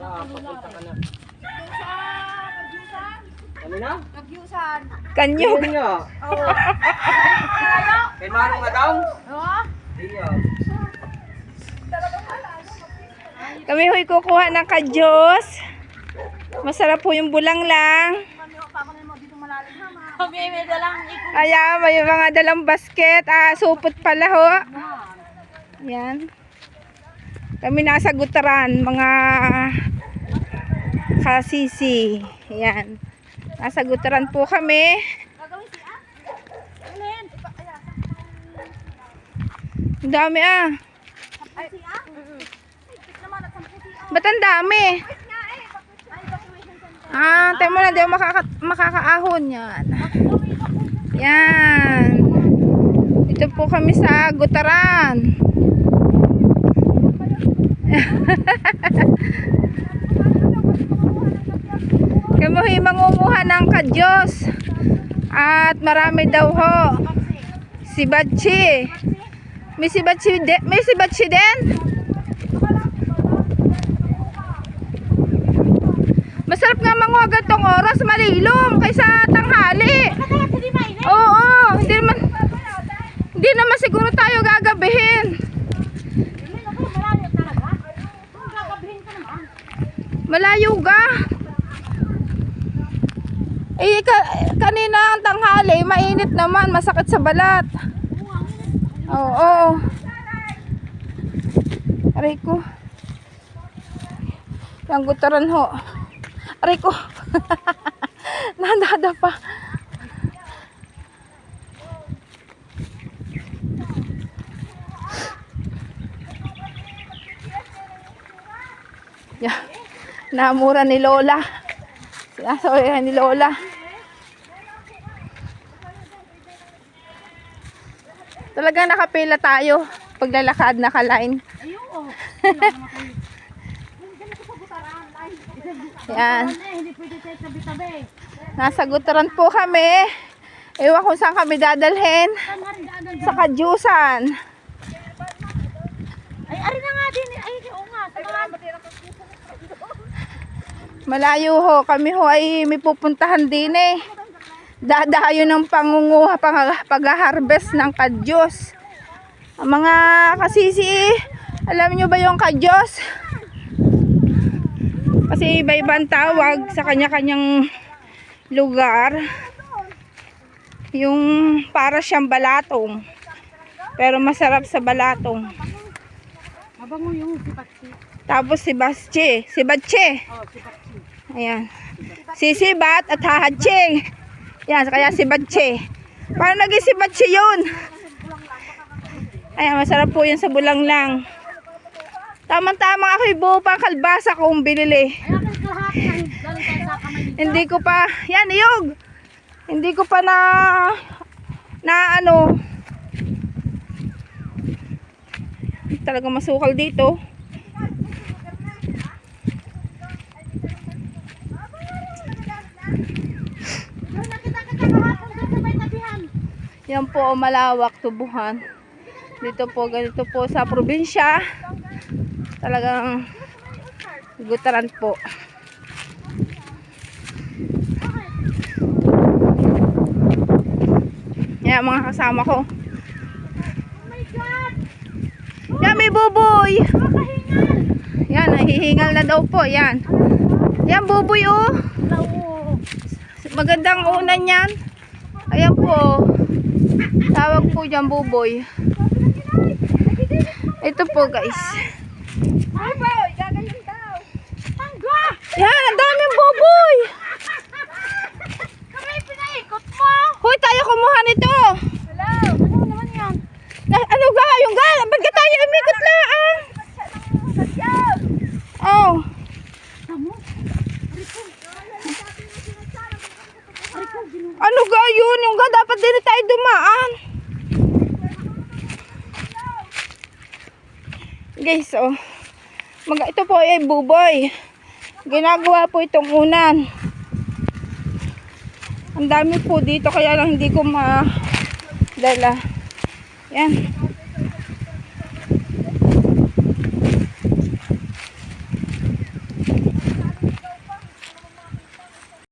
Papunta ka na. Ano na? Nagyusan. Kanyog. Niya. Oo. Kay Manong Adong? Oo. Iya. Kami ho'y kukuha ng kadyos. Masarap po yung bulang lang. Kami may dalang ikot. Ayan, may mga dalang basket. Supot pala ho. Ayan. Kami nasa gutaran, mga kasisi. Ayan. Nasa gutaran po kami. Gagawin siya? Alin? Ang dami Ay, siya? Naman at sampu siya. Ba't ang dami? Tayo mo na, di ako makakaahon yan. Yan. Dito po kami sa gutaran. Kami mangunguha ng kadyos. At marami daw ho. Si Batchi. May si Batchi din. Masarap nga manguha gantong oras, malilom kaysa tanghali. Oo, hindi naman siguro tayo gagabihin. Malayo ga. Kanina ang tanghali, mainit naman, masakit sa balat. Oo. Aray ko. Yung gutaran ho. Aray ko. Nadada pa. Yeah. Namura ni Lola. Sinasabi ni Lola. Talagang nakapila tayo. Paglalakad, naka-line. Yan. Nasa gutaran po kami. Ewan kung saan kami dadalhin. Sa kadyusan. Ay, ari na nga din. Ay, oo nga. Malayo ho. Kami ho ay may pupuntahan din eh. Dadayo ng pangunguha, pag-harvest ng kadyos. Ang mga kasisi, alam nyo ba yung kadyos? Kasi iba-ibang tawag sa kanya-kanyang lugar. Yung para siyang balatong. Pero masarap sa balatong. Mabango yung sipatsi. Tapos si Batchi. Si Batchi. Oh, sipatsi. Ayan. Si Sibat at Hahatching. Yan, kaya si Batchi. Paano naging si Batchi yun? Ayan, masarap po yan sa bulang lang. Tamang-tama ako'y buo pa kalbasa kong binili. Hindi ko pa, yan, iyog. Hindi ko pa na ano. Talagang masukal dito. Yan po, malawak tubuhan. Dito po, ganito po sa probinsya. Talagang gutaran po. Yan, mga kasama ko. Yan, may buboy. Yan, nahihingal na daw po. Yan. Yan, buboy oh. Magandang unan yan. Ayan po. Tawag po dyan buboy. Ito po guys. Buboy, gaganyan daw. Pangga! Yan, ang daming buboy. Kami pinaikot mo. Hoy, tayo kumuha nito. Hello, ano naman yan? Ano ga? Yung ga? Ba't ka tayo umikot lang? Oh. Ano ga yun? Yung ga, dapat din tayo dumaan. Guys, oh. Ito po ay buboy. Ginagawa po itong unan. Ang dami po dito, kaya lang hindi ko madala. Yan.